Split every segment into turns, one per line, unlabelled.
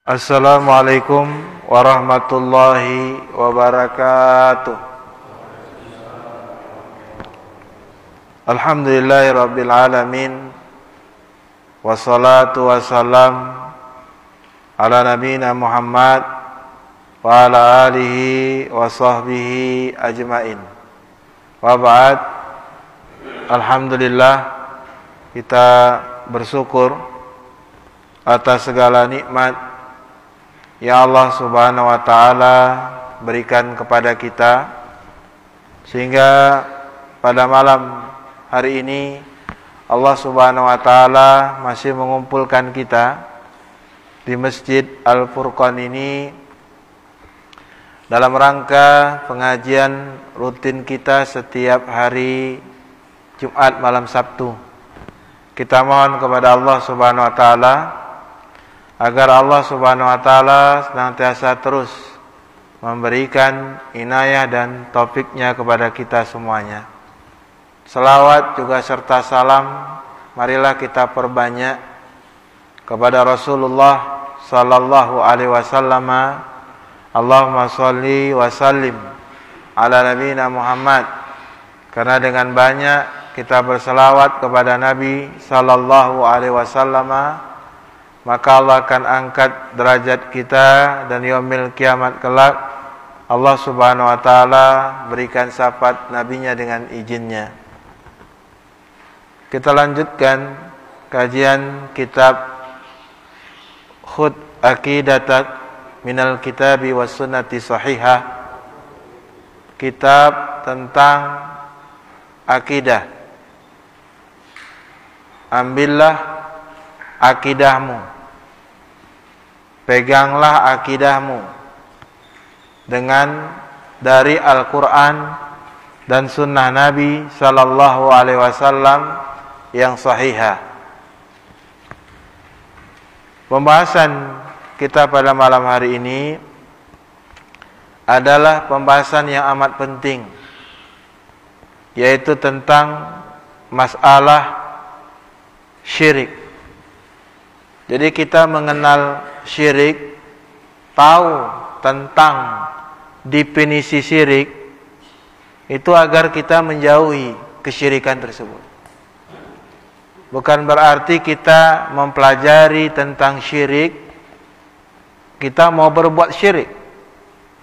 Assalamualaikum warahmatullahi wabarakatuh. Alhamdulillahirabbil alamin. Wassalatu wassalam ala nabiyina Muhammad wa ala alihi wa sahbihi ajmain. Wa ba'd. Alhamdulillah, kita bersyukur atas segala nikmat ya Allah subhanahu wa ta'ala berikan kepada kita, sehingga pada malam hari ini Allah subhanahu wa ta'ala masih mengumpulkan kita di Masjid Al-Furqan ini dalam rangka pengajian rutin kita setiap hari Jumat malam Sabtu. Kita mohon kepada Allah subhanahu wa ta'ala agar Allah subhanahu wa ta'ala senantiasa terus memberikan inayah dan taufiknya kepada kita semuanya. Selawat juga serta salam marilah kita perbanyak kepada Rasulullah sallallahu alaihi wasallam. Allahumma sholli wa sallim ala nabiyina Muhammad. Karena dengan banyak kita berselawat kepada Nabi sallallahu alaihi wasallam, maka Allah akan angkat derajat kita, dan yaumil kiamat kelak Allah subhanahu wa ta'ala berikan syafaat nabinya dengan izinnya. Kita lanjutkan kajian kitab Khud Aqidatat Minal Kitabi was Sunnati Sahihah, kitab tentang akidah. Ambillah akidahmu, peganglah akidahmu dengan dari Al-Quran dan Sunnah Nabi Sallallahu Alaihi Wasallam yang sahihah. Pembahasan kita pada malam hari ini adalah pembahasan yang amat penting, yaitu tentang masalah syirik. Jadi kita mengenal syirik, tahu tentang definisi syirik, itu agar kita menjauhi kesyirikan tersebut. Bukan berarti kita mempelajari tentang syirik, kita mau berbuat syirik.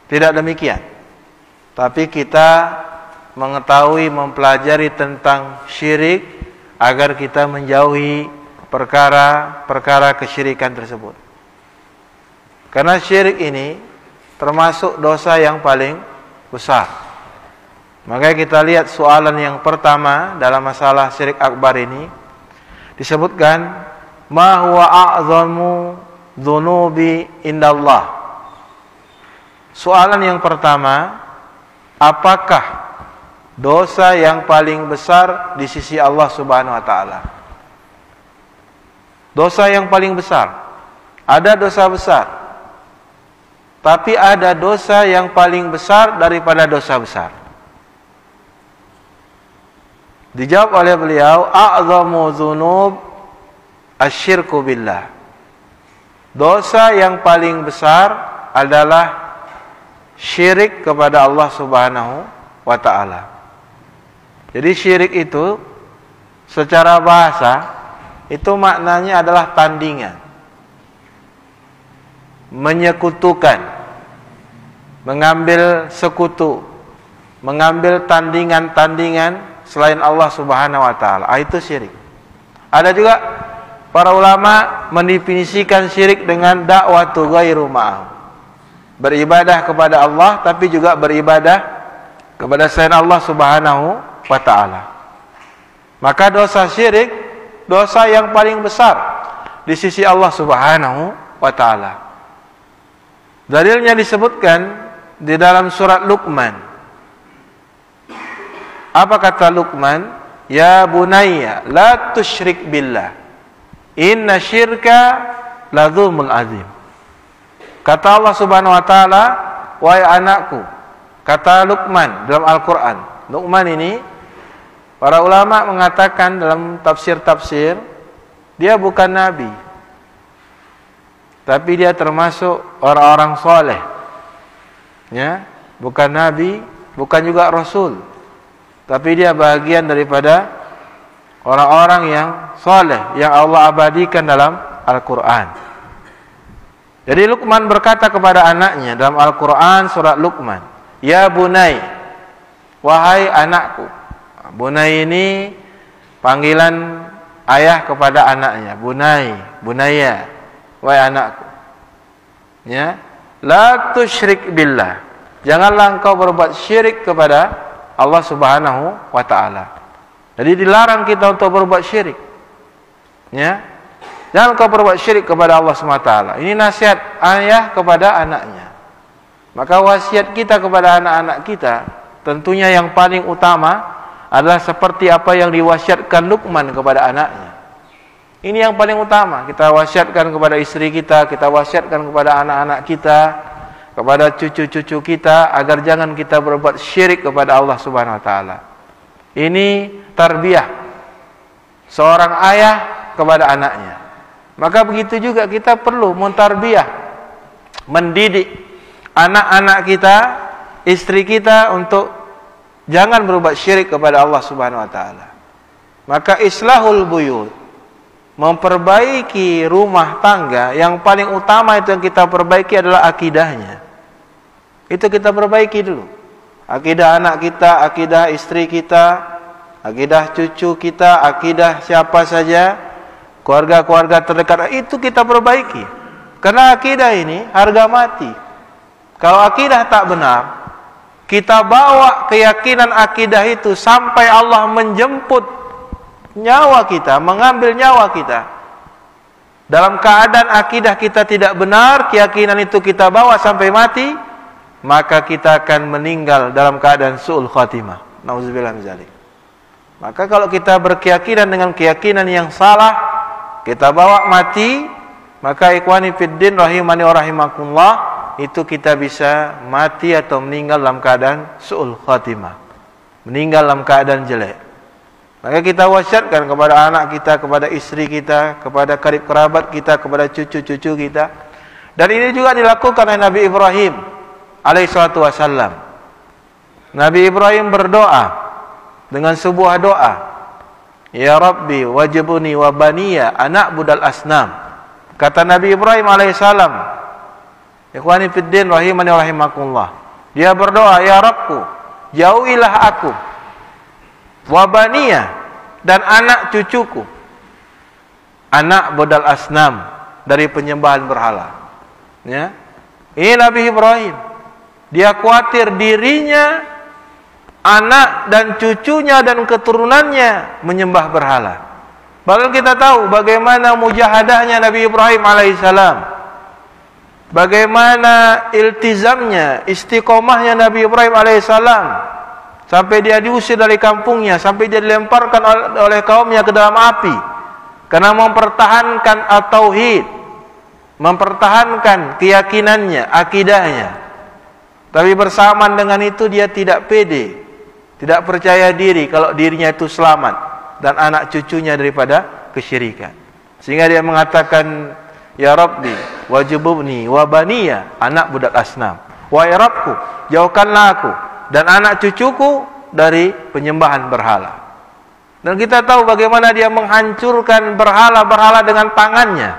Tidak demikian. Tapi kita mengetahui, mempelajari tentang syirik agar kita menjauhi perkara-perkara kesyirikan tersebut. Karena syirik ini termasuk dosa yang paling besar. Makanya kita lihat soalan yang pertama dalam masalah syirik akbar ini disebutkan, ma huwa a'zamu dzunubi indallah. Soalan yang pertama, apakah dosa yang paling besar di sisi Allah Subhanahu wa taala? Dosa yang paling besar. Ada dosa besar, tapi ada dosa yang paling besar daripada dosa besar. Dijawab oleh beliau, a'zamu dzunub asyirku billah. Dosa yang paling besar adalah syirik kepada Allah Subhanahu wa ta'ala. Jadi syirik itu secara bahasa itu maknanya adalah tandingan, menyekutukan, mengambil sekutu, mengambil tandingan-tandingan selain Allah Subhanahu wa ta'ala. Itu syirik. Ada juga para ulama mendefinisikan syirik dengan da'watu ghairu ma'ahu, beribadah kepada Allah tapi juga beribadah kepada selain Allah Subhanahu wa ta'ala. Maka dosa syirik dosa yang paling besar di sisi Allah Subhanahu wa ta'ala. Dalilnya disebutkan di dalam surat Luqman. Apa kata Luqman? Ya bunayya la tusyrik billah, inna syirka la dzulmun azim. Kata Allah Subhanahu wa ta'ala, wahai anakku, kata Luqman dalam Al-Quran. Luqman ini para ulama mengatakan dalam tafsir-tafsir, dia bukan nabi. tapi dia termasuk orang-orang soleh. Ya, bukan nabi, bukan juga rasul, tapi dia bagian daripada orang-orang yang soleh yang Allah abadikan dalam Al-Quran. Jadi Luqman berkata kepada anaknya dalam Al-Quran surat Luqman, ya bunai, wahai anakku. Bunai ini panggilan ayah kepada anaknya. Bunai, bunaya, wahai anakku. Ya, la tusyrik billah. Janganlah engkau berbuat syirik kepada Allah Subhanahu wa taala. Jadi dilarang kita untuk berbuat syirik. Ya. Jangan engkau berbuat syirik kepada Allah Subhanahu wa taala. Ini nasihat ayah kepada anaknya. Maka wasiat kita kepada anak-anak kita tentunya yang paling utama adalah seperti apa yang diwasiatkan Luqman kepada anaknya. Ini yang paling utama. Kita wasiatkan kepada istri kita, kita wasiatkan kepada anak-anak kita, kepada cucu-cucu kita agar jangan kita berbuat syirik kepada Allah Subhanahu wa taala. Ini tarbiyah seorang ayah kepada anaknya. Maka begitu juga kita perlu mentarbiyah, mendidik anak-anak kita, istri kita untuk jangan berbuat syirik kepada Allah Subhanahu wa taala. Maka islahul buyut, memperbaiki rumah tangga, yang paling utama itu yang kita perbaiki adalah akidahnya. Itu kita perbaiki dulu. Akidah anak kita, akidah istri kita, akidah cucu kita, akidah siapa saja, keluarga-keluarga terdekat, itu kita perbaiki. Karena akidah ini harga mati. Kalau akidah tak benar, kita bawa keyakinan akidah itu sampai Allah menjemput nyawa kita, mengambil nyawa kita. Dalam keadaan akidah kita tidak benar, keyakinan itu kita bawa sampai mati, maka kita akan meninggal dalam keadaan su'ul khatimah. Nauzubillah min dzalik. Maka kalau kita berkeyakinan dengan keyakinan yang salah, kita bawa mati, maka ikhwani fiddin rahimani wa rahimakumullah, itu kita bisa mati atau meninggal dalam keadaan su'ul khatimah, meninggal dalam keadaan jelek. Maka kita wasiatkan kepada anak kita, kepada istri kita, kepada karib kerabat kita, kepada cucu-cucu kita. Dan ini juga dilakukan oleh Nabi Ibrahim alaihissalatu wassalam. Nabi Ibrahim berdoa dengan sebuah doa, ya Rabbi wajibuni wa baniya anak budal asnam. Kata Nabi Ibrahim alaihissalam, ikhwani fiddin rahimani wa rahimakumullah, dia berdoa, ya Rabbku, jauhilah aku, wa baniya, dan anak cucuku, anak budal asnam, dari penyembahan berhala. Ya, ini Nabi Ibrahim, dia khawatir dirinya, anak dan cucunya dan keturunannya menyembah berhala. Padahal kita tahu bagaimana mujahadahnya Nabi Ibrahim alaihissalam, bagaimana iltizamnya, istiqomahnya Nabi Ibrahim alaihissalam, sampai dia diusir dari kampungnya, sampai dia dilemparkan oleh kaumnya ke dalam api, karena mempertahankan at-tauhid, mempertahankan keyakinannya, akidahnya. Tapi bersamaan dengan itu dia tidak pede, tidak percaya diri kalau dirinya itu selamat dan anak cucunya daripada kesyirikan. Sehingga dia mengatakan, ya Rabbi wajibuni wa baniya anak budak asnam. Wahai Rabbku, jauhkanlah aku dan anak cucuku dari penyembahan berhala. Dan kita tahu bagaimana dia menghancurkan berhala-berhala dengan tangannya.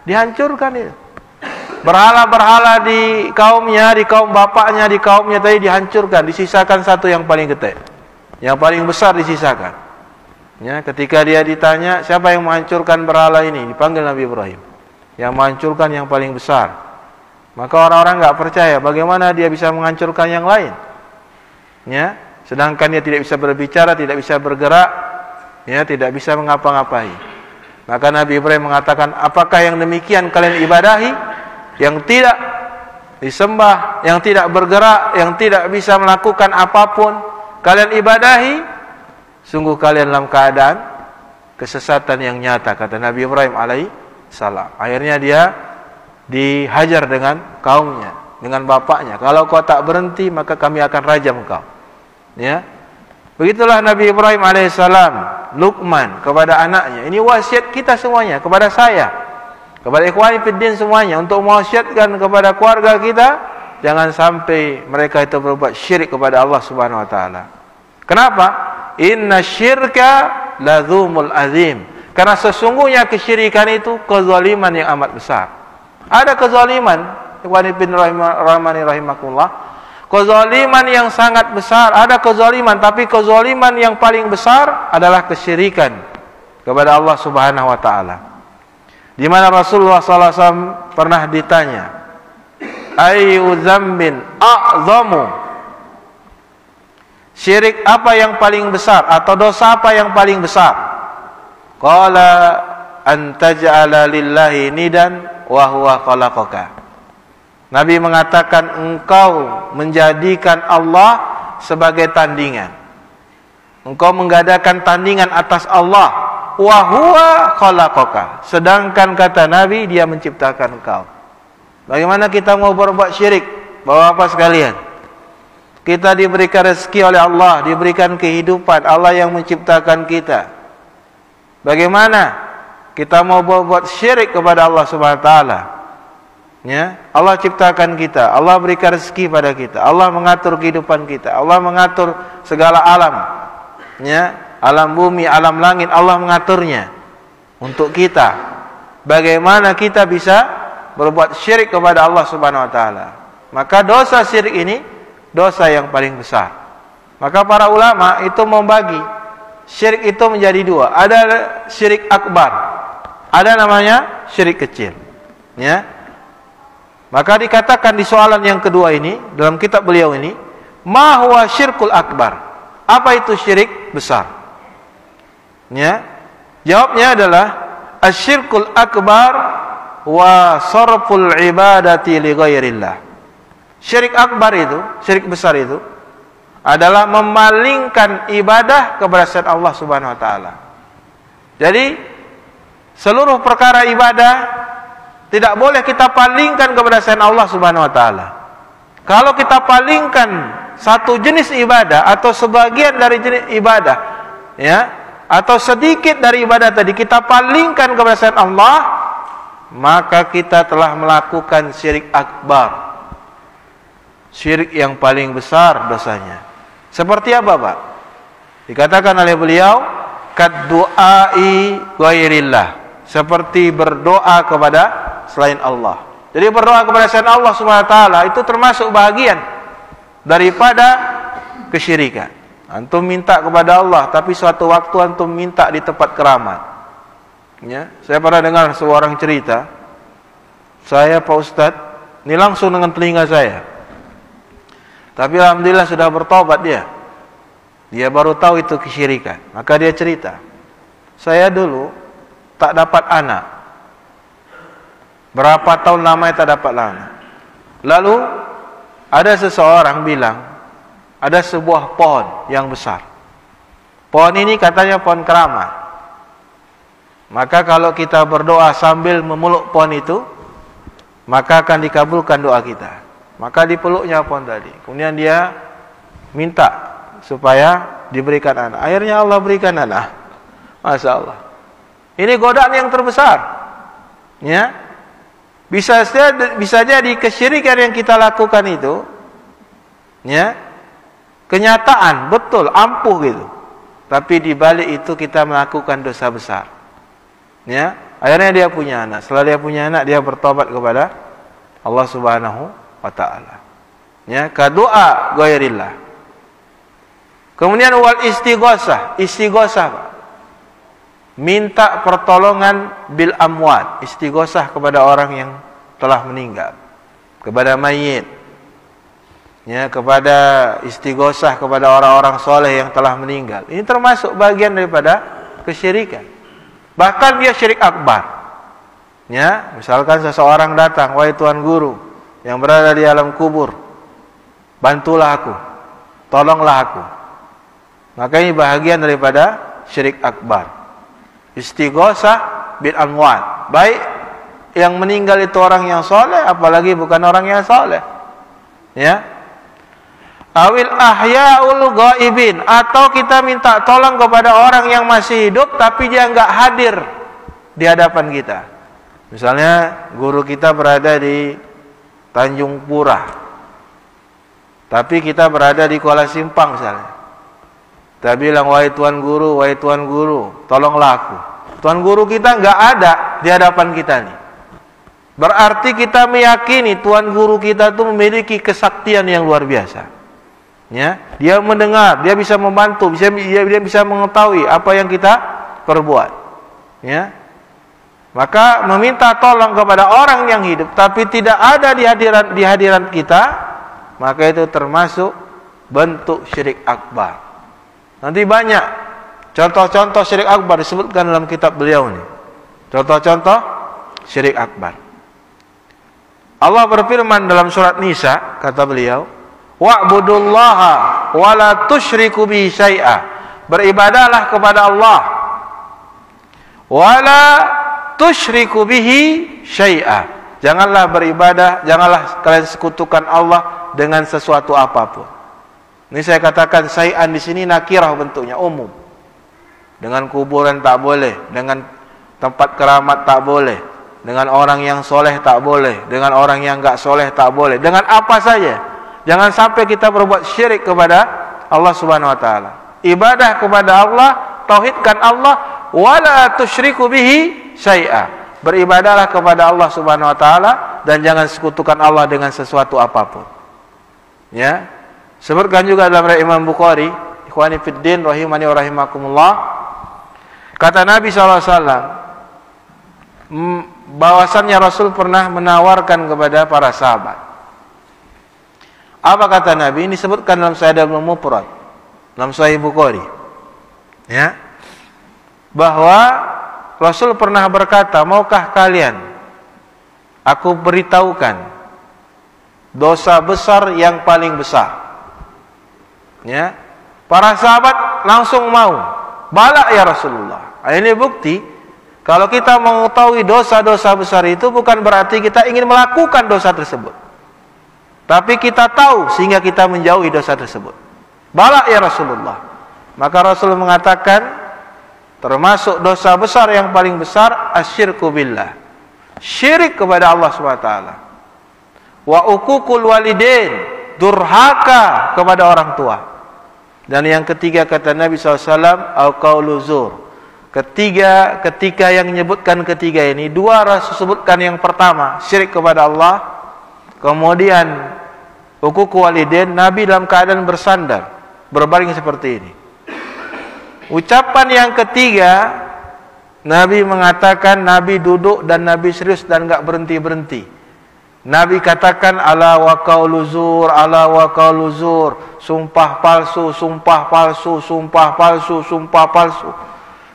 Dihancurkan itu. Berhala-berhala di kaumnya, di kaum bapaknya, di kaumnya tadi dihancurkan, disisakan satu yang paling gede, yang paling besar disisakan. Ya, ketika dia ditanya, siapa yang menghancurkan berhala ini? Dipanggil Nabi Ibrahim, yang menghancurkan yang paling besar. Maka orang-orang enggak percaya, bagaimana dia bisa menghancurkan yang lain? Ya, sedangkan dia tidak bisa berbicara, tidak bisa bergerak, ya, tidak bisa mengapa-ngapai. Maka Nabi Ibrahim mengatakan, apakah yang demikian kalian ibadahi? Yang tidak disembah, yang tidak bergerak, yang tidak bisa melakukan apapun, kalian ibadahi, sungguh kalian dalam keadaan kesesatan yang nyata, kata Nabi Ibrahim alaihissalam. Akhirnya dia dihajar dengan kaumnya, dengan bapaknya. Kalau kau tak berhenti, maka kami akan rajam kau. Ya, begitulah Nabi Ibrahim alaihissalam, Luqman kepada anaknya. Ini wasiat kita semuanya, kepada saya, kepada ikhwani fiddin semuanya, untuk mewasiatkan kepada keluarga kita, jangan sampai mereka itu berbuat syirik kepada Allah Subhanahu wa taala. Kenapa? Inna syirka ladzumul azim. Karena sesungguhnya kesyirikan itu kezaliman yang amat besar. Ada kezaliman, ikhwani fiddin rahimani rahimakumullah, kezaliman yang sangat besar. Ada kezaliman, tapi kezaliman yang paling besar adalah kesyirikan kepada Allah Subhanahu wa taala. Di mana Rasulullah SAW pernah ditanya, ayu dzambin a'zamu, syirik apa yang paling besar atau dosa apa yang paling besar? Qala an taj'ala lillahi nidan wa huwa khalaqaka. Nabi mengatakan, engkau menjadikan Allah sebagai tandingan, engkau mengadakan tandingan atas Allah, wa huwa khalaqaka, sedangkan kata Nabi, dia menciptakan engkau. Bagaimana kita mau berbuat syirik? Bapak-bapak sekalian, kita diberikan rezeki oleh Allah, diberikan kehidupan, Allah yang menciptakan kita. Bagaimana kita mau berbuat syirik kepada Allah Subhanahu wa taala? Ya, Allah ciptakan kita, Allah berikan rezeki pada kita, Allah mengatur kehidupan kita, Allah mengatur segala alam. Ya, alam bumi, alam langit, Allah mengaturnya untuk kita. Bagaimana kita bisa berbuat syirik kepada Allah Subhanahu wa taala? Maka dosa syirik ini dosa yang paling besar. Maka para ulama itu membagi syirik itu menjadi dua. Ada syirik akbar, ada namanya syirik kecil. Ya. Maka dikatakan di soalan yang kedua ini, dalam kitab beliau ini, ma huwa syirkul akbar? Apa itu syirik besar? Ya, jawabnya adalah asyirkul akbar wa sarful ibadati li ghairillah. Syirik akbar itu, syirik besar itu adalah memalingkan ibadah kepada selain Allah Subhanahu wa taala. Jadi seluruh perkara ibadah tidak boleh kita palingkan kepada selain Allah Subhanahu wa taala. Kalau kita palingkan satu jenis ibadah atau sebagian dari jenis ibadah, ya, atau sedikit dari ibadah tadi kita palingkan kepada selain Allah, maka kita telah melakukan syirik akbar, syirik yang paling besar dosanya. Seperti apa, Pak? Dikatakan oleh beliau, kaddu'ai ghairillah, seperti berdoa kepada selain Allah. Jadi berdoa kepada selain Allah Subhanahu wa taala itu termasuk bahagian daripada kesyirikan. Antum minta kepada Allah, tapi suatu waktu antum minta di tempat keramat. Ya, saya pernah dengar seorang cerita, saya Pak Ustadz, ini langsung dengan telinga saya. Tapi alhamdulillah sudah bertobat dia. Dia baru tahu itu kesyirikan. Maka dia cerita, saya dulu tak dapat anak. Berapa tahun lamanya tak dapat anak. Lalu ada seseorang bilang, ada sebuah pohon yang besar. Pohon ini katanya pohon keramat. Maka kalau kita berdoa sambil memeluk pohon itu, maka akan dikabulkan doa kita. Maka dipeluknya pohon tadi. Kemudian dia minta supaya diberikan anak. Akhirnya Allah berikan anak. Masya Allah. Ini godaan yang terbesar. Ya, bisa jadi kesyirikan yang kita lakukan itu, ya, kenyataan betul ampuh gitu. Tapi di balik itu kita melakukan dosa besar. Ya, akhirnya dia punya anak. Setelah dia punya anak, dia bertobat kepada Allah Subhanahu wa taala. Ya, kadoa ghairillah. Kemudian wal istighosah. Istighosah, Pak, minta pertolongan bil amwat. Istighosah kepada orang yang telah meninggal, kepada mayit. Ya, kepada istighosah kepada orang-orang soleh yang telah meninggal. Ini termasuk bagian daripada kesyirikan. Bahkan dia syirik akbar. Ya, misalkan seseorang datang, wahai Tuan Guru yang berada di alam kubur, bantulah aku, tolonglah aku. Maka ini bahagian daripada syirik akbar. Istighosah bil amwat. Baik yang meninggal itu orang yang soleh, apalagi bukan orang yang soleh. Ya. Awil ahya'ul ghaibin, atau kita minta tolong kepada orang yang masih hidup tapi dia enggak hadir di hadapan kita. Misalnya guru kita berada di Tanjung Pura, tapi kita berada di Kuala Simpang misalnya. Kita bilang, wahai Tuan Guru, tolonglah aku. Tuan Guru kita nggak ada di hadapan kita nih. Berarti kita meyakini Tuan Guru kita itu memiliki kesaktian yang luar biasa. Ya, dia mendengar, dia bisa membantu, dia bisa mengetahui apa yang kita perbuat. Ya, maka meminta tolong kepada orang yang hidup, tapi tidak ada di hadiran kita, maka itu termasuk bentuk syirik akbar. Nanti banyak contoh-contoh syirik akbar disebutkan dalam kitab beliau ini. Contoh-contoh syirik akbar. Allah berfirman dalam surat Nisa, kata beliau, wa'budullaha wa la tusyriku bihi syai'a. Beribadahlah kepada Allah wa la tusyriku bihi syai'a. Janganlah beribadah, janganlah kalian sekutukan Allah dengan sesuatu apapun. Ini saya katakan syai'an di sini nakirah bentuknya, umum. Dengan kuburan tak boleh, dengan tempat keramat tak boleh, dengan orang yang soleh tak boleh, dengan orang yang enggak soleh tak boleh, dengan apa saja. Jangan sampai kita berbuat syirik kepada Allah Subhanahu wa taala. Ibadah kepada Allah, tauhidkan Allah, wala tusyriku bihi syai'a. Beribadahlah kepada Allah Subhanahu wa taala dan jangan sekutukan Allah dengan sesuatu apapun. Ya. Sebutkan juga dalam riwayat Imam Bukhari, ikhwani fiddin rahimani wa rahimakumullah, kata Nabi SAW, bahwasannya Rasul pernah menawarkan kepada para sahabat. Apa kata Nabi? Ini disebutkan dalam Sahih Al-Mufrad, dalam Sahih Bukhari. Ya. Bahwa Rasul pernah berkata, maukah kalian aku beritahukan dosa besar yang paling besar? Ya. Para sahabat langsung mau. Bala ya Rasulullah. Ini bukti kalau kita mengetahui dosa-dosa besar itu bukan berarti kita ingin melakukan dosa tersebut, tapi kita tahu sehingga kita menjauhi dosa tersebut. Bala ya Rasulullah. Maka Rasul mengatakan termasuk dosa besar yang paling besar asyirku billah, syirik kepada Allah SWT. Wa uququl walidain, durhaka kepada orang tua. Dan yang ketiga kata Nabi SAW, au qaulu zur. Ketika yang menyebutkan ketiga ini, dua Rasul sebutkan yang pertama syirik kepada Allah, kemudian uququl walidain, Nabi dalam keadaan bersandar, berbaring seperti ini. Ucapan yang ketiga, Nabi mengatakan, Nabi duduk dan Nabi serius dan enggak berhenti-berhenti. Nabi katakan ala wa qaulu zur, ala wa qaulu zur, sumpah palsu, sumpah palsu, sumpah palsu, sumpah palsu,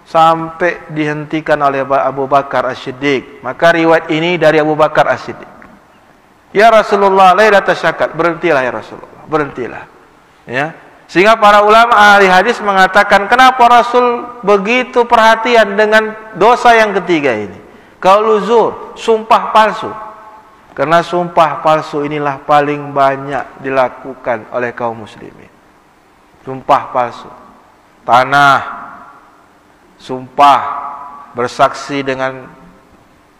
sampai dihentikan oleh Abu Bakar As-Siddiq. Maka riwayat ini dari Abu Bakar As-Siddiq. Ya Rasulullah, la tasyakat, berhentilah ya Rasulullah, berhentilah. Ya. Sehingga para ulama ahli hadis mengatakan, kenapa Rasul begitu perhatian dengan dosa yang ketiga ini? Qaulu zur, sumpah palsu. Karena sumpah palsu inilah paling banyak dilakukan oleh kaum muslimin. Sumpah palsu. Tanah, sumpah, bersaksi dengan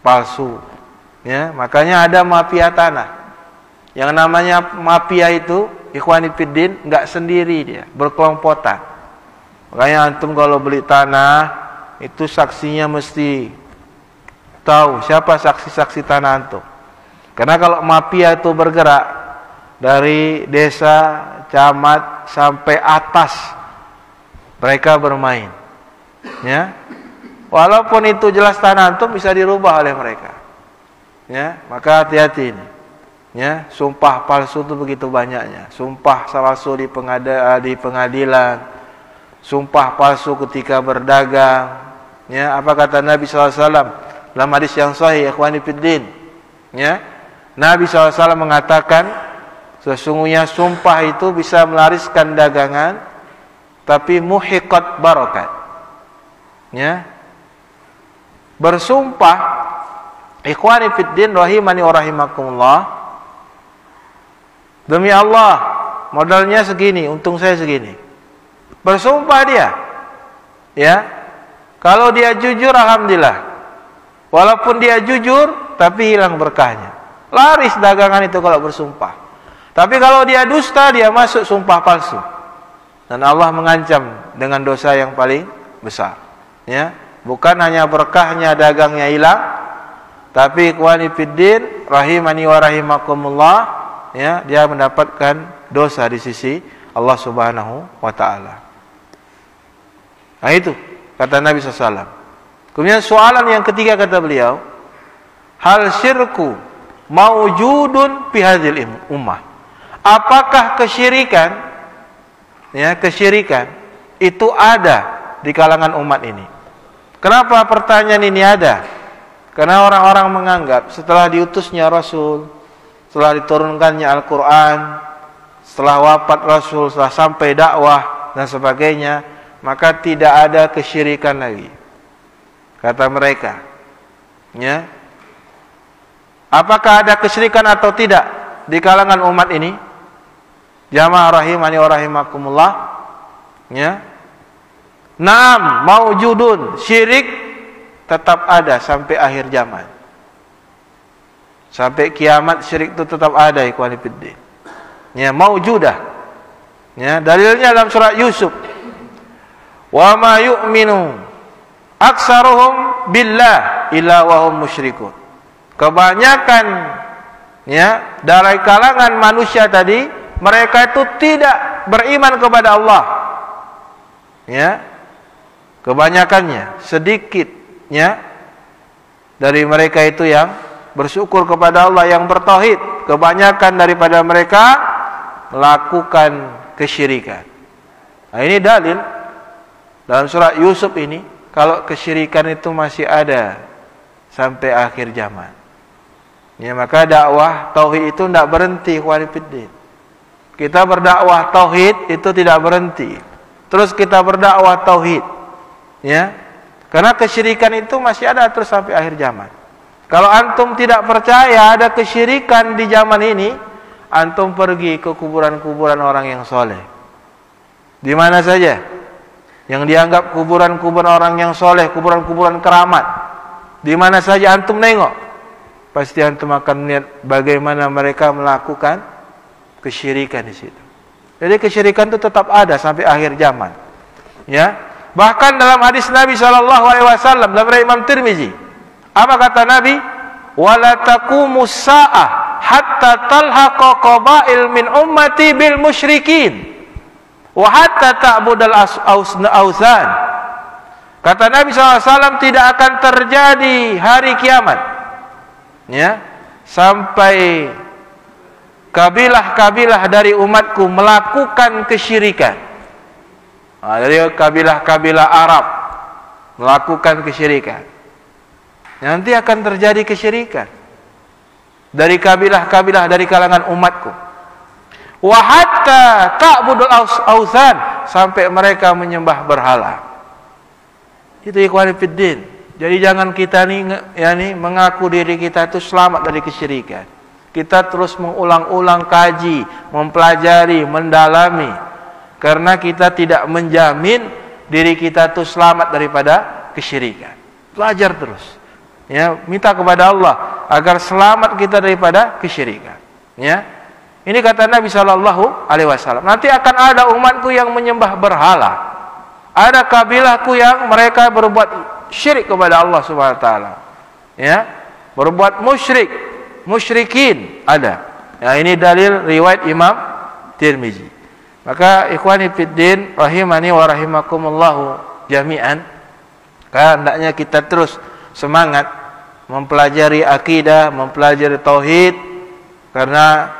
palsu. Ya, makanya ada mafia tanah. Yang namanya mafia itu, ikhwani fiddin, enggak sendiri dia, berkelompokan. Makanya antum kalau beli tanah, itu saksinya mesti tahu siapa saksi-saksi tanah antum. Karena kalau mafia itu bergerak dari desa, camat sampai atas, mereka bermain. Ya, walaupun itu jelas tanah antum bisa dirubah oleh mereka. Ya, maka hati-hati ini. Ya, sumpah palsu itu begitu banyaknya. Sumpah palsu di pengadilan, sumpah palsu ketika berdagang. Ya, apa kata Nabi SAW dalam hadis yang sahih, ikhwani fiddin? Ya, Nabi SAW mengatakan, sesungguhnya sumpah itu bisa melariskan dagangan, tapi muhiqat barakat. Ya, bersumpah, ikhwani fiddin rahimani wa rahimakumullah, demi Allah, modalnya segini, untung saya segini. Bersumpah dia. Ya. Kalau dia jujur, alhamdulillah. Walaupun dia jujur, tapi hilang berkahnya. Laris dagangan itu kalau bersumpah. Tapi kalau dia dusta, dia masuk sumpah palsu. Dan Allah mengancam dengan dosa yang paling besar. Ya, bukan hanya berkahnya dagangnya hilang, tapi ikhwani fiddin rahimani wa rahimakumullah, ya, dia mendapatkan dosa di sisi Allah Subhanahu wa taala. Nah itu kata Nabi SAW. Kemudian soalan yang ketiga kata beliau, hal syirku maujudun fi hadhil ummah. Apakah kesyirikan, ya, kesyirikan itu ada di kalangan umat ini? Kenapa pertanyaan ini ada? Karena orang-orang menganggap setelah diutusnya Rasul, setelah diturunkannya Al-Quran, setelah wafat Rasul, setelah sampai dakwah dan sebagainya, maka tidak ada kesyirikan lagi. Kata mereka, ya, apakah ada kesyirikan atau tidak di kalangan umat ini? Jamaah rahimani wa rahimakumullah, ya. Naam, maujudun, syirik tetap ada sampai akhir zaman. Sampai kiamat syirik itu tetap ada, ikhwani fiddin. Ya, maujudah. Ya, dalilnya dalam surat Yusuf. Wa ma yu'minu aksaruhum billah illa wa hum musyrikun. Kebanyakan, ya, dari kalangan manusia tadi, mereka itu tidak beriman kepada Allah. Ya. Kebanyakannya, sedikitnya dari mereka itu yang bersyukur kepada Allah, yang bertauhid. Kebanyakan daripada mereka melakukan kesyirikan. Nah, ini dalil dalam surat Yusuf ini, kalau kesyirikan itu masih ada sampai akhir zaman. Ya, maka dakwah tauhid itu tidak berhenti, ikhwani fiddin. Kita berdakwah tauhid itu tidak berhenti. Terus kita berdakwah tauhid. Ya, karena kesyirikan itu masih ada terus sampai akhir zaman. Kalau antum tidak percaya ada kesyirikan di zaman ini, antum pergi ke kuburan-kuburan orang yang soleh. Di mana saja yang dianggap kuburan-kuburan orang yang soleh, kuburan-kuburan keramat, di mana saja antum nengok, pasti antum akan melihat bagaimana mereka melakukan kesyirikan di situ. Jadi kesyirikan itu tetap ada sampai akhir zaman. Ya. Bahkan dalam hadis Nabi SAW dalam Imam Tirmizi, apa kata Nabi? Wala taqumus sa'ah hatta talhaqa qabail min ummati bil musyrikin wa hatta ta'budal awthan. Kata Nabi SAW, tidak akan terjadi hari kiamat, ya, sampai kabilah-kabilah dari umatku melakukan kesyirikan. Dari kabilah-kabilah Arab melakukan kesyirikan. Nanti akan terjadi kesyirikan dari kabilah-kabilah dari kalangan umatku. Wa hatta ta'budul awthan, sampai mereka menyembah berhala. Itu ikhwan fiddin. Jadi jangan kita mengaku diri kita itu selamat dari kesyirikan. Kita terus mengulang-ulang kaji, mempelajari, mendalami. Karena kita tidak menjamin diri kita itu selamat daripada kesyirikan. Belajar terus. Ya, minta kepada Allah agar selamat kita daripada kesyirikan. Ya. Ini kata Nabi SAW. Nanti akan ada umatku yang menyembah berhala. Ada kabilahku yang mereka berbuat syirik kepada Allah Subhanahu wa taala. Ya. Berbuat musyrikin ada. Ya, ini dalil riwayat Imam Tirmizi. Maka ikhwani fiddin rahimani wa rahimakumullahu jami'an, hendaknya kita terus semangat mempelajari akidah, mempelajari tauhid, karena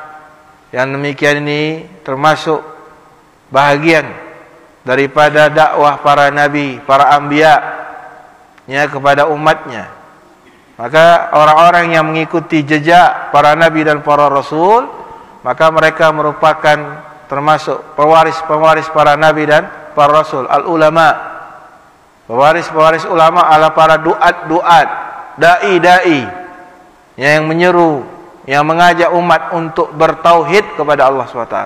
yang demikian ini termasuk bahagian daripada dakwah para nabi, para anbiya, ya, kepada umatnya. Maka orang-orang yang mengikuti jejak para nabi dan para rasul, maka mereka merupakan termasuk pewaris-pewaris para nabi dan para rasul, al-ulama. Pewaris-pewaris ulama adalah para duat-duat, dai-dai yang menyeru, yang mengajak umat untuk bertauhid kepada Allah SWT.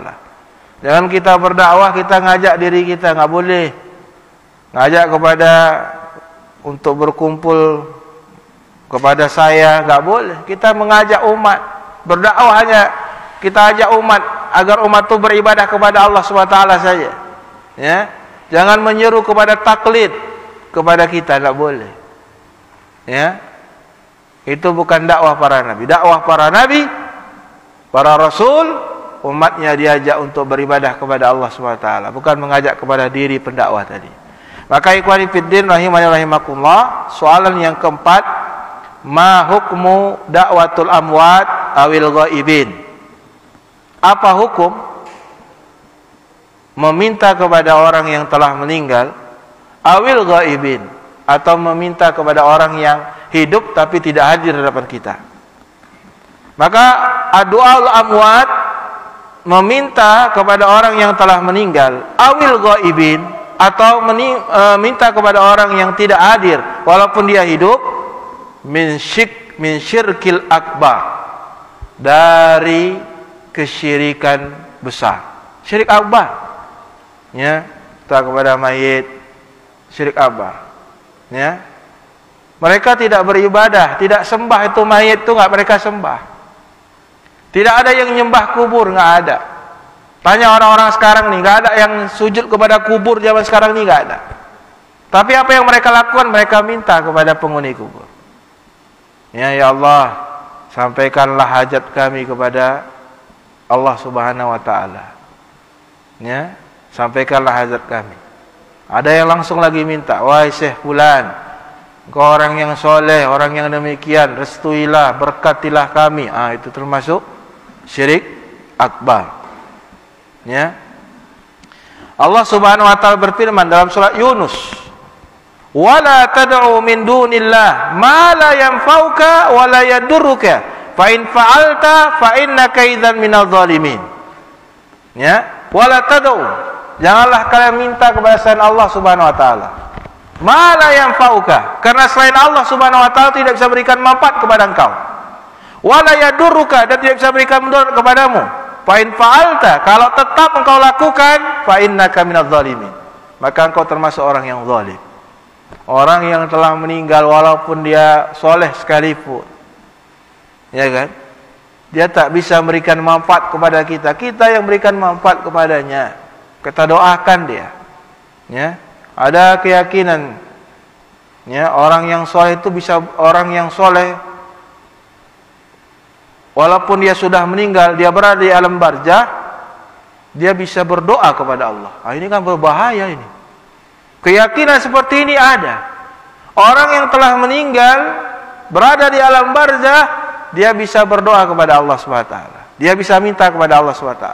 Jangan kita berdakwah kita ngajak diri kita, enggak boleh. Ngajak kepada untuk berkumpul kepada saya, nggak boleh. Kita mengajak umat, berdakwah hanya kita ajak umat agar umat itu beribadah kepada Allah SWT saja. Ya, jangan menyeru kepada taklid kepada kita, nggak boleh. Ya, itu bukan dakwah para nabi. Dakwah para nabi, para rasul, umatnya diajak untuk beribadah kepada Allah SWT, bukan mengajak kepada diri pendakwah tadi. Maka ikhwani fiddin rahimani rahimakumullah, soalan yang keempat, ma hukmu dakwatul amwat awil ghaibin? Apa hukum meminta kepada orang yang telah meninggal, awil ghaibin, atau meminta kepada orang yang hidup tapi tidak hadir di hadapan kita? Maka doaul amwat, meminta kepada orang yang telah meninggal, awil ghaibin, atau minta kepada orang yang tidak hadir walaupun dia hidup, min syirkil akbar, dari kesyirikan besar. Syirik akbar, ya, minta kepada mayit, syirik akbar. Ya, mereka tidak beribadah, tidak sembah itu mayit itu, nggak mereka sembah. Tidak ada yang nyembah kubur, nggak ada. Tanya orang-orang sekarang nih, nggak ada yang sujud kepada kubur zaman sekarang nih, nggak ada. Tapi apa yang mereka lakukan? Mereka minta kepada penghuni kubur. Ya Allah, sampaikanlah hajat kami kepada Allah Subhanahu wa taala. Ya, sampaikanlah hajat kami. Ada yang langsung lagi minta, wahai Syekh fulan, engkau orang yang soleh, orang yang demikian, restuilah, berkatilah kami. Itu termasuk syirik akbar. Ya, Allah Subhanahu wa taala berfirman dalam surat Yunus, wala tad'u min dunillah ma la yanfa'uka wa la yadurruka fa in fa'alta fa innaka idzan minadh dhalimin. Ya, wala tad'u, janganlah kalian minta kepada selain Allah Subhanahu wa taala ma la yanfa'uka, karena selain Allah Subhanahu wa taala tidak bisa berikan manfaat kepada engkau, wa la yadurruka, dan tidak bisa berikan mudarat kepadamu. Fa in fa'alta, kalau tetap engkau lakukan, fa innaka minadh dhalimin, maka engkau termasuk orang yang zalim. Orang yang telah meninggal walaupun dia soleh sekalipun, ya kan, dia tak bisa memberikan manfaat kepada kita. Kita yang berikan manfaat kepadanya. Kita doakan dia. Ya, ada keyakinan, ya, orang yang soleh itu bisa, orang yang soleh walaupun dia sudah meninggal, dia berada di alam barzah, dia bisa berdoa kepada Allah. Ini kan berbahaya ini. Keyakinan seperti ini ada. Orang yang telah meninggal berada di alam barzah, dia bisa berdoa kepada Allah SWT. Dia bisa minta kepada Allah SWT.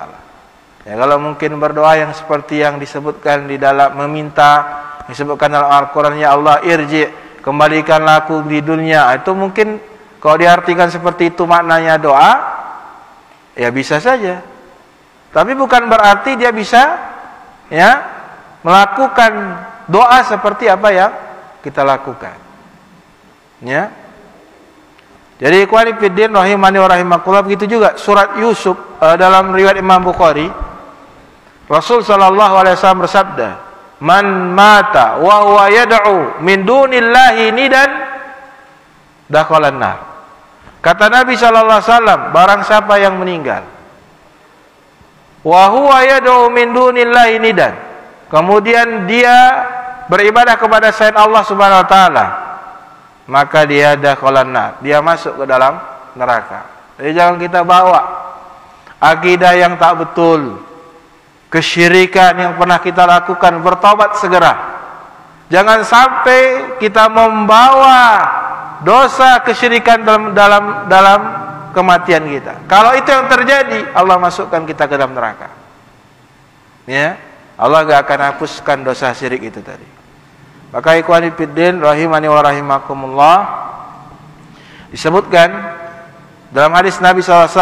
Ya, kalau mungkin berdoa yang seperti yang disebutkan di dalam meminta, disebutkan dalam Al-Quran, ya Allah irji, kembalikanlah aku di dunia, itu mungkin kalau diartikan seperti itu maknanya doa, ya bisa saja. Tapi bukan berarti dia bisa, ya, melakukan doa seperti apa yang kita lakukan. Ya. Jadi ikhwani fiddin rahimani wa rahimakumullah, begitu juga surat Yusuf dalam riwayat Imam Bukhari, Rasul sallallahu alaihi wasallam bersabda, "Man mata wa huwa yad'u min dunillahi nidan dakhalan nar." Kata Nabi sallallahu alaihi wasallam, barang siapa yang meninggal wa huwa yad'u min dunillahi nidan, kemudian dia beribadah kepada selain Allah Subhanahu wa taala, maka dia dakhalan nar, dia masuk ke dalam neraka. Jadi jangan kita bawa akidah yang tak betul, kesyirikan yang pernah kita lakukan, bertobat segera. Jangan sampai kita membawa dosa kesyirikan dalam kematian kita. Kalau itu yang terjadi, Allah masukkan kita ke dalam neraka. Ya, Allah gak akan hapuskan dosa syirik itu tadi. Maka ikhwani fiddin rahimani wa rahimakumullah, disebutkan dalam hadis Nabi SAW,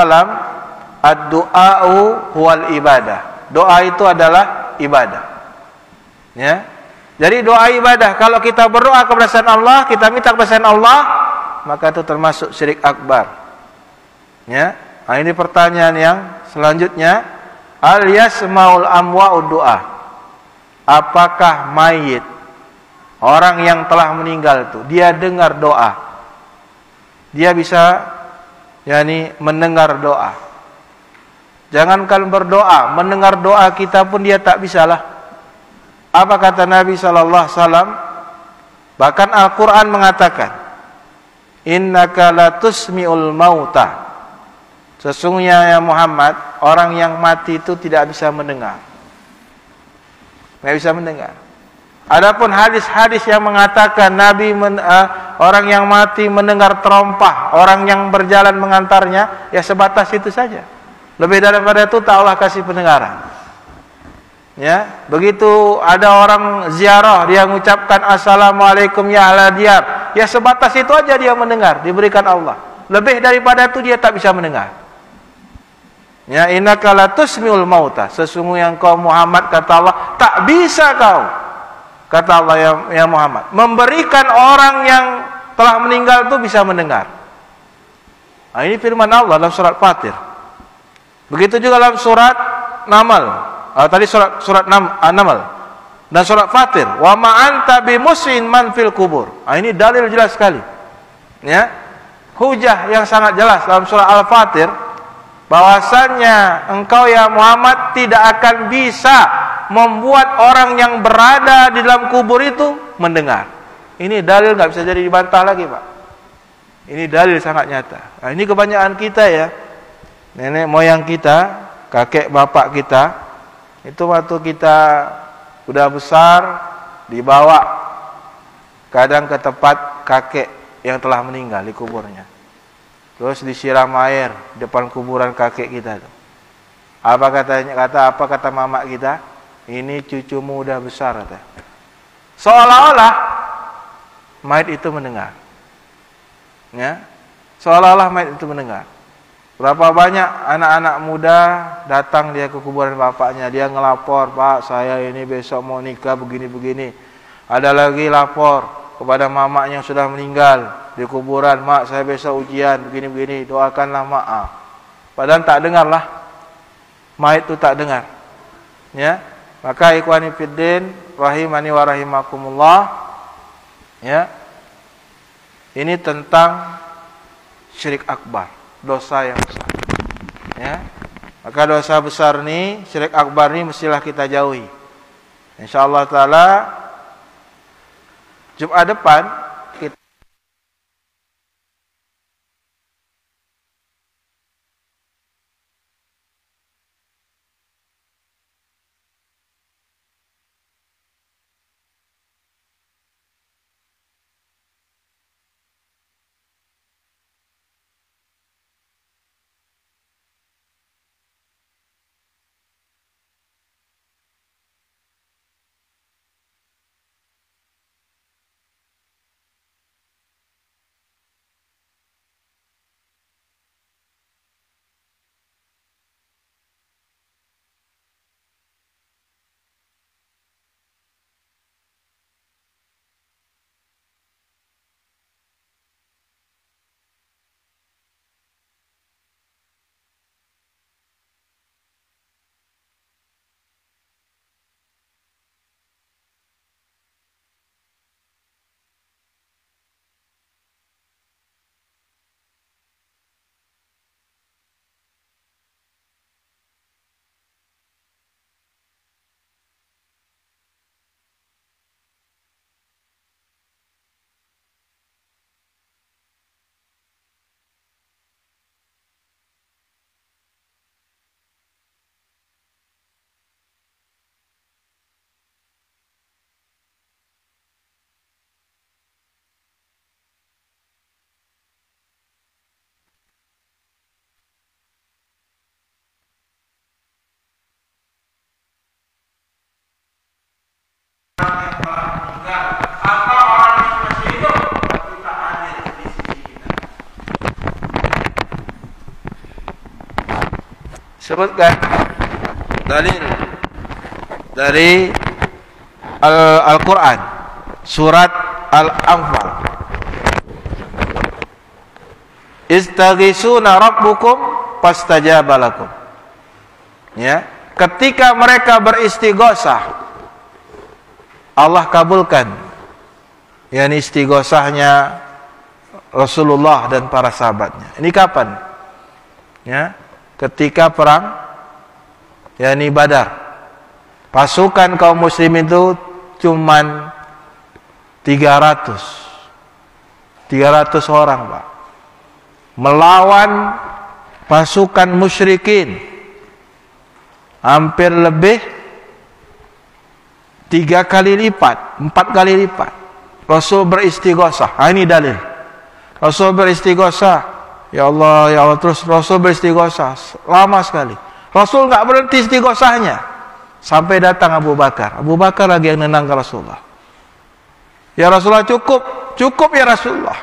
ad-du'a'u huwal ibadah. Doa itu adalah ibadah. Ya. Jadi doa ibadah. Kalau kita berdoa kepada selain Allah, kita minta kepada selain Allah, maka itu termasuk syirik akbar. Ya. Nah, ini pertanyaan yang selanjutnya, al yasmaul amwa'ud doa. Apakah mayit, orang yang telah meninggal itu, dia dengar doa dia bisa mendengar doa. Jangankan berdoa, mendengar doa kita pun dia tak bisalah. Apa kata Nabi sallallahu alaihi wasallam? Bahkan Al-Qur'an mengatakan, "Innaka latusmi'ul mauta." Sesungguhnya ya Muhammad, orang yang mati itu tidak bisa mendengar. Tidak bisa mendengar. Adapun hadis-hadis yang mengatakan orang yang mati mendengar terompah, orang yang berjalan mengantarnya, ya sebatas itu saja. Lebih daripada itu tak Allah kasih pendengaran. Ya, begitu ada orang ziarah, dia mengucapkan assalamualaikum ya ahla diyar, ya sebatas itu aja dia mendengar, diberikan Allah. Lebih daripada itu dia tak bisa mendengar. Ya, innaka latusmi'ul mauta. Sesungguhnya engkau Muhammad, kata Allah, tak bisa kau, kata Allah ya Muhammad, memberikan orang yang telah meninggal itu bisa mendengar. Nah, ini firman Allah dalam surat Fatir. Begitu juga dalam surat Namal. Tadi surat Namal dan surat Fatir. Wa ma anta bimus'in man fil kubur. Nah, ini dalil jelas sekali. Ya. Hujah yang sangat jelas dalam surat Al-Fatir bahwasannya engkau ya Muhammad tidak akan bisa membuat orang yang berada di dalam kubur itu mendengar. Ini dalil nggak bisa jadi dibantah lagi, Pak. Ini dalil sangat nyata. Nah, ini kebanyakan kita ya, nenek moyang kita, kakek bapak kita, itu waktu kita udah besar dibawa kadang ke tempat kakek yang telah meninggal di kuburnya. Terus disiram air depan kuburan kakek kita tuh. Apa kata mama kita? Ini cucumu udah besar, kata. Seolah-olah mayat itu mendengar. Ya. Seolah-olah mayat itu mendengar. Berapa banyak anak-anak muda datang dia ke kuburan bapaknya, dia ngelapor, "Pak, saya ini besok mau nikah begini-begini." Ada lagi lapor kepada mamanya yang sudah meninggal di kuburan, "Mak, saya besok ujian begini-begini, doakanlah mak." Padahal tak dengarlah. Mayat itu tak dengar. Ya. Maka ikhwani fiddin rahimani wa rahimakumullah, ya. Ini tentang syirik akbar, dosa yang besar. Ya. Maka dosa besar ini, syirik akbar ini mestilah kita jauhi. Insyaallah taala Jumat depan kita sebutkan dalil dari Al-Quran surat Al-Anfal. Istaghisuna rabbukum fastajaba lakum. Ya, ketika mereka beristighosah, Allah kabulkan. Yani istighosahnya Rasulullah dan para sahabatnya. Ini kapan? Ya, ketika perang yakni Badar. Pasukan kaum muslimin itu cuman 300 orang, Pak. Melawan pasukan musyrikin hampir lebih 3 kali lipat, 4 kali lipat. Rasul beristighosah. Ini dalil. Rasul beristighosah. Ya Allah, ya Allah, terus Rasul beristighosah lama sekali. Rasul enggak berhenti istighosahnya sampai datang Abu Bakar. Abu Bakar lagi yang nenangkan Rasulullah. Ya Rasulullah, cukup ya Rasulullah.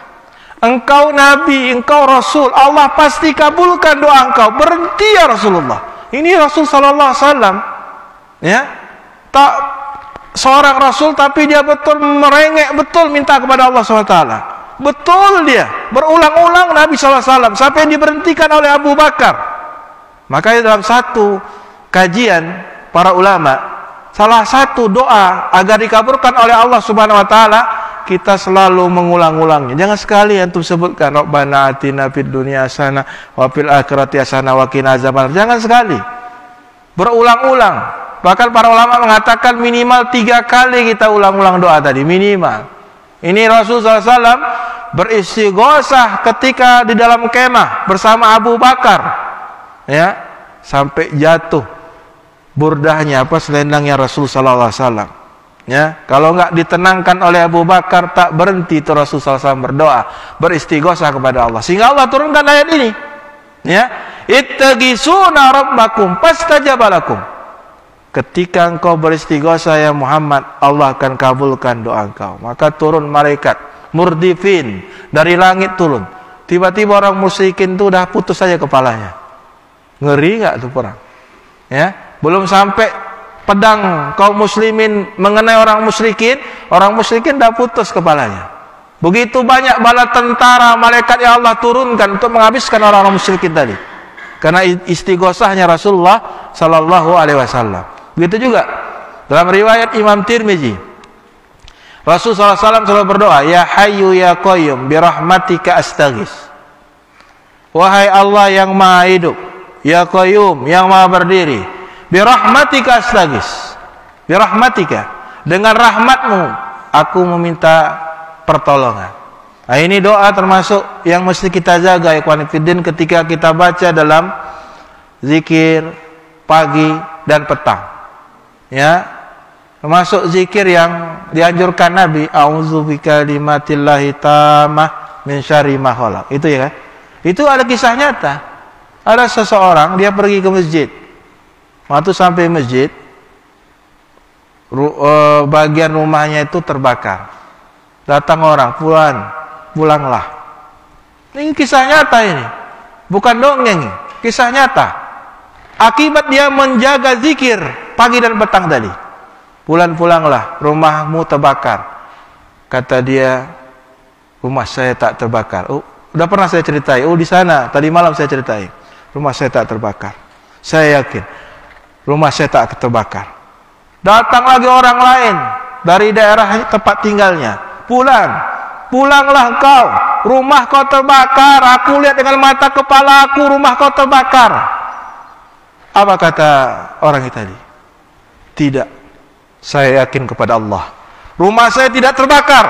Engkau Nabi, engkau Rasul, Allah pasti kabulkan doa engkau. Berhenti ya Rasulullah. Ini Rasul sallallahu alaihi wasallam. Ya. Tak seorang Rasul tapi dia betul merengek betul minta kepada Allah SWT. Betul dia. Berulang-ulang Nabi SAW sampai diberhentikan oleh Abu Bakar. Makanya dalam satu kajian para ulama, salah satu doa agar dikabulkan oleh Allah Subhanahu wa taala, kita selalu mengulang-ulangnya. Jangan sekali antum sebutkan Rabbana atina fid dunya hasanah wa fil akhirati hasanah wa qina azabannar. Jangan sekali. Berulang-ulang. Bahkan para ulama mengatakan minimal 3 kali kita ulang-ulang doa tadi, minimal. Ini Rasulullah SAW beristighosah ketika di dalam kemah bersama Abu Bakar. Ya, sampai jatuh burdahnya selendangnya Rasul sallallahu alaihi wasallam. Ya, kalau enggak ditenangkan oleh Abu Bakar, tak berhenti itu Rasul sallallahu alaihi wasallam berdoa, beristighosah kepada Allah. Sehingga Allah turunkan ayat ini. Ya, ittagisuna rabbakum fastajaba lakum. Ketika engkau beristighosah ya Muhammad, Allah akan kabulkan doa engkau. Maka turun malaikat murdifin dari langit turun. Tiba-tiba orang musyrikin itu udah putus saja kepalanya. Ngeri enggak tuh perang? Ya, belum sampai pedang kaum muslimin mengenai orang musyrikin dah putus kepalanya. Begitu banyak bala tentara malaikat yang Allah turunkan untuk menghabiskan orang-orang musyrikin tadi. Karena istighosahnya Rasulullah sallallahu alaihi wasallam. Begitu juga dalam riwayat Imam Tirmizi, Rasul sallallahu alaihi wasallam selalu berdoa, ya hayyu ya qayyum bi rahmatika astaghis. Wahai Allah yang Maha hidup, ya qayyum yang Maha berdiri, bi rahmatika astaghis. Bi rahmatika, dengan rahmatmu aku meminta pertolongan. Nah, ini doa termasuk yang mesti kita jaga ikhwan fillah ketika kita baca dalam zikir pagi dan petang. Ya, termasuk zikir yang dianjurkan Nabi, a'udzu bikalimatillahi tammah min syarri ma khalaq. Itu ya kan? Itu ada kisah nyata. Ada seseorang dia pergi ke masjid. Waktu sampai masjid, bagian rumahnya itu terbakar. Datang orang, pulanglah. Ini kisah nyata ini. Bukan dongeng, kisah nyata. Akibat dia menjaga zikir pagi dan petang tadi. Pulanglah, rumahmu terbakar. Kata dia, rumah saya tak terbakar. Oh, udah pernah saya ceritai. Oh, di sana tadi malam saya ceritai. Rumah saya tak terbakar. Saya yakin rumah saya tak terbakar. Datang lagi orang lain dari daerah tempat tinggalnya. Pulanglah engkau. Rumah kau terbakar. Aku lihat dengan mata kepala aku rumah kau terbakar. Apa kata orang itu tadi? Tidak. Saya yakin kepada Allah. Rumah saya tidak terbakar.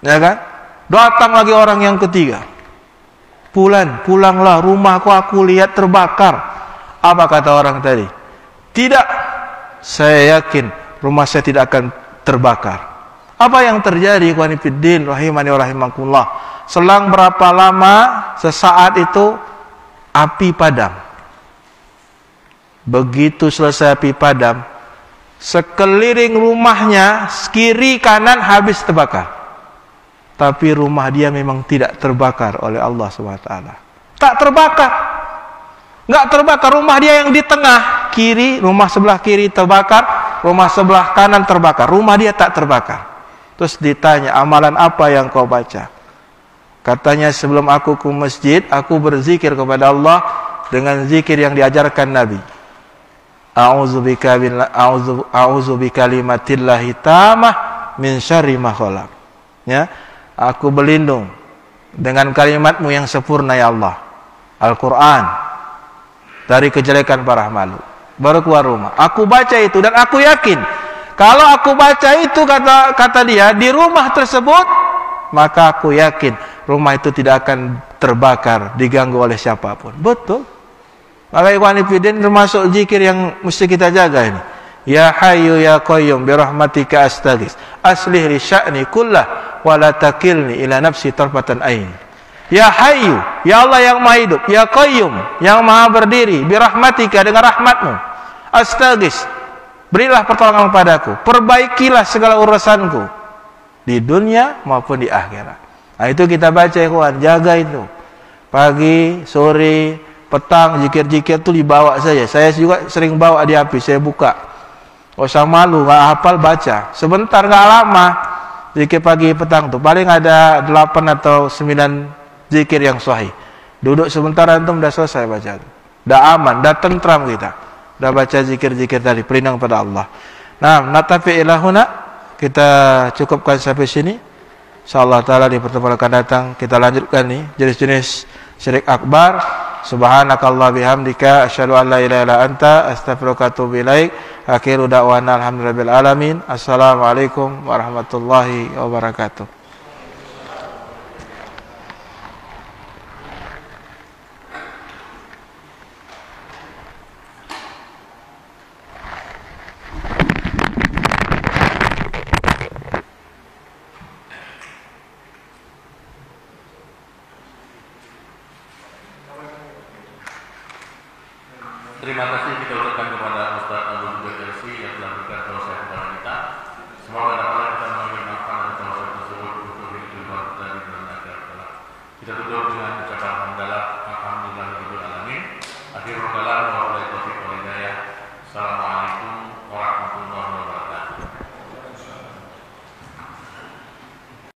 Ya kan? Datang lagi orang yang ketiga. Pulanglah, rumahku aku lihat terbakar. Apa kata orang tadi? Tidak. Saya yakin rumah saya tidak akan terbakar. Apa yang terjadi ikhwani fiddin rahimani wa rahimakumullah? Selang berapa lama sesaat itu api padam. Begitu selesai api padam, sekeliling rumahnya kiri kanan habis terbakar. Tapi rumah dia memang tidak terbakar oleh Allah SWT. Tak terbakar. Enggak terbakar. Rumah dia yang di tengah kiri, rumah sebelah kiri terbakar, rumah sebelah kanan terbakar. Rumah dia tak terbakar. Terus ditanya, amalan apa yang kau baca? Katanya, sebelum aku ke masjid, aku berzikir kepada Allah dengan zikir yang diajarkan Nabi. A'udzu bikalimatillahi tammah min syarri ma khalaq. Ya, aku berlindung dengan kalimat-Mu yang sempurna ya Allah, Al-Quran, dari kejelekan parah malu. Baru keluar rumah, aku baca itu dan aku yakin kalau aku baca itu, kata dia, di rumah tersebut, maka aku yakin rumah itu tidak akan terbakar, diganggu oleh siapapun. Betul. Maka ikhwan fillah, termasuk zikir yang mesti kita jaga ini. Ya Hayyu ya Qayyum bi rahmatika astaghits aslih li sya'ni kullah wa la takilni ila nafsi tarfatan ain. Ya Hayyu, ya Allah yang Maha Hidup, ya Qayyum, yang Maha berdiri, bi rahmatika, dengan rahmat-Mu, astaghits, berilah pertolongan padaku, perbaikilah segala urusanku di dunia maupun di akhirat. Nah, itu kita baca ikhwan, jaga itu. Pagi, sore, petang, zikir-zikir itu dibawa saja. Saya juga sering bawa di HP, saya buka. Gak usah malu, gak hafal, baca. Sebentar, gak lama. Zikir pagi, petang tuh. Paling ada 8 atau 9 zikir yang sahih. Duduk sebentar, antum udah selesai baca. Udah aman, udah tentram kita. Udah baca zikir-zikir tadi, pelindung pada Allah. Nah, natafi ilahuna, kita cukupkan sampai sini. InsyaAllah ta'ala di pertemuan akan datang kita lanjutkan nih jenis-jenis syirik akbar. Subhanakallah bihamdika asyhadu an la ilaha illa anta astaghfiruka wa atubu ilaik. Akhiru da'wana alhamdulillahil alamin. Assalamualaikum warahmatullahi wabarakatuh.
Terima kasih kita ucapkan kepada Ustaz Abu Zubair Yarsi yang telah memberikan tausiah kepada kita. Semoga dapat kita mengambil manfaat dari tausiah tersebut untuk hidup kita di dunia akhirat. Kita tutup dengan ucapan alhamdulillahirabbil alamin. Akhirul kalam wa billahi taufiq wal hidayah.